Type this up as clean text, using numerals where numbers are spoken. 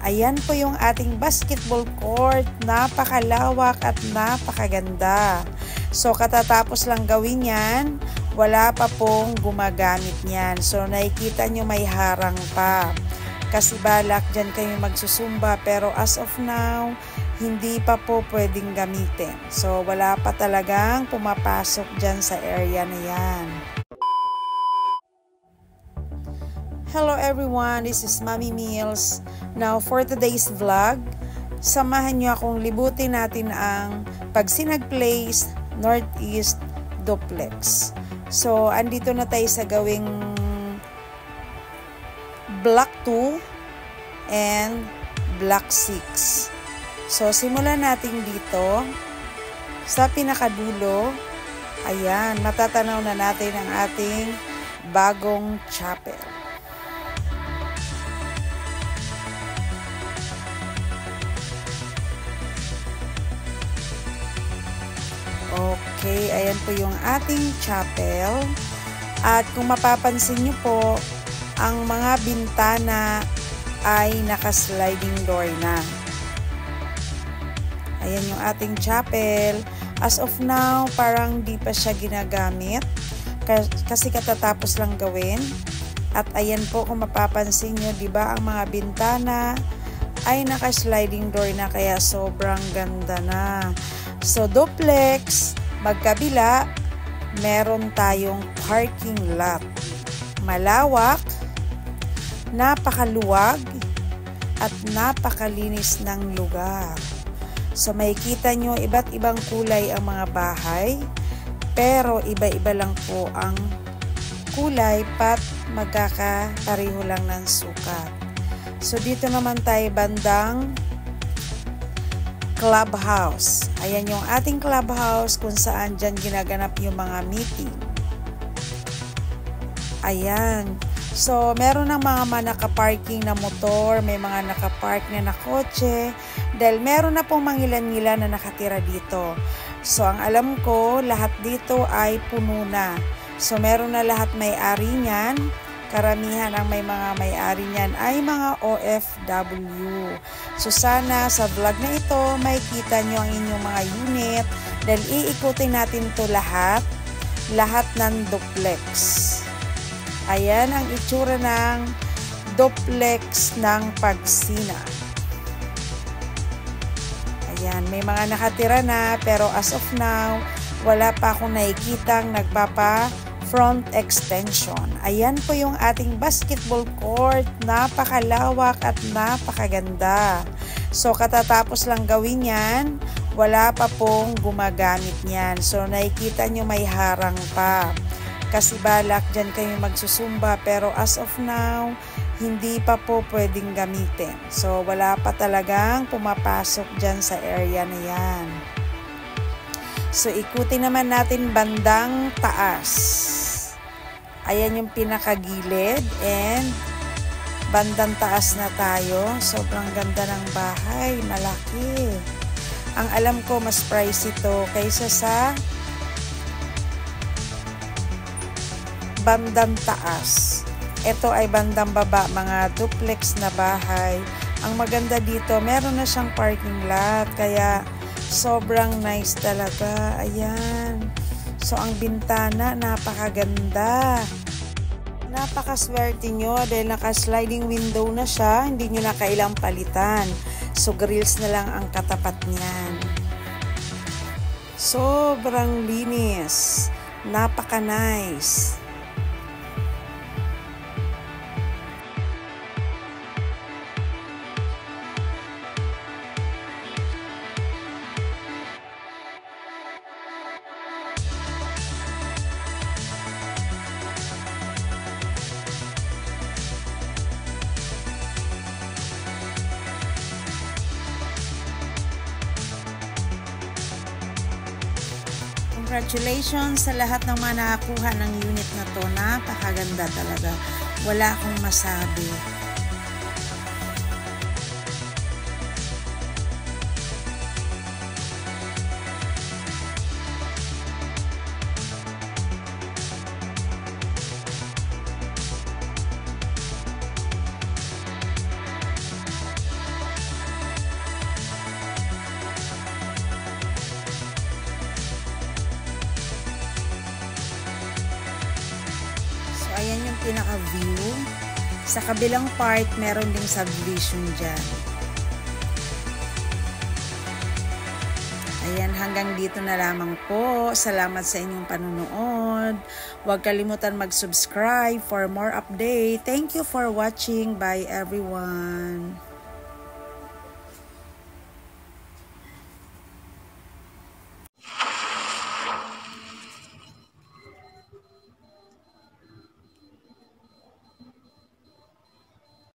Ayan po yung ating basketball court. Napakalawak at napakaganda. So katatapos lang gawin yan, wala pa pong gumagamit niyan. So nakikita nyo may harang pa. Kasi balak dyan kayo magsusumba, pero as of now, hindi pa po pwedeng gamitin. So wala pa talagang pumapasok dyan sa area na yan. Hello everyone, this is Mami Mills. Now for today's vlog, samahan nyo akong libutin natin ang Pagsinag Place Northeast Duplex. So andito na tayo sa gawing Block 2 and Block 6. So simulan natin dito sa pinakadulo. Ayan, matatanaw na natin ang ating bagong chapel. Okay, ayan po yung ating chapel. At kung mapapansin nyo po, ang mga bintana ay naka-sliding door na. Ayan yung ating chapel. As of now, parang di pa siya ginagamit kasi katatapos lang gawin. At ayan po, kung mapapansin nyo, di ba ang mga bintana ay naka-sliding door na, kaya sobrang ganda na. So, duplex, magkabila, meron tayong parking lot. Malawak, napakaluwag, at napakalinis ng lugar. So, makikita nyo, iba't ibang kulay ang mga bahay, pero iba-iba lang po ang kulay, pat magkakapareho lang ng sukat. So, dito naman tayo bandang clubhouse. Ayan yung ating clubhouse kung saan dyan ginaganap yung mga meeting. Ayan. So, meron ng mga nakaparking na motor, may mga nakapark na kotse, dahil meron na pong mangilan-ngilan na nakatira dito. So, ang alam ko, lahat dito ay puno na. So, meron na lahat may-ari niyan. Karamihan ang may mga may-ari niyan ay mga OFW. So sana sa vlog na ito, makikita nyo ang inyong mga unit dahil iikutin natin to lahat ng duplex. Ayan ang itsura ng duplex ng Pagsinag. Ayan, may mga nakatira na, pero as of now, wala pa akong nakikitang front extension. Ayan po yung ating basketball court. Napakalawak at napakaganda. So katatapos lang gawin yan, wala pa pong gumagamit niyan. So nakikita nyo may harang pa. Kasi balak dyan kayo magsusumba, pero as of now, hindi pa po pwedeng gamitin. So wala pa talagang pumapasok dyan sa area na yan. So ikutin naman natin bandang taas. Ayan yung pinakagilid and bandang taas na tayo. Sobrang ganda ng bahay, malaki. Ang alam ko mas pricey ito kaysa sa bandang taas. Ito ay bandang baba, mga duplex na bahay. Ang maganda dito, meron na siyang parking lot, kaya sobrang nice talaga. Ayan. So, ang bintana, napakaganda. Napakaswerte nyo dahil naka-sliding window na siya. Hindi nyo na kailang palitan. So, grills na lang ang katapat niyan. Sobrang linis. Napaka-nice. Congratulations sa lahat ng mga nakakuha ng unit na to. Napakaganda talaga. Wala akong masabi. Ayan yung pinaka-view. Sa kabilang part, meron ding subdivision dyan. Ayan, hanggang dito na lamang po. Salamat sa inyong panunood. Huwag kalimutan mag-subscribe for more update. Thank you for watching. Bye everyone.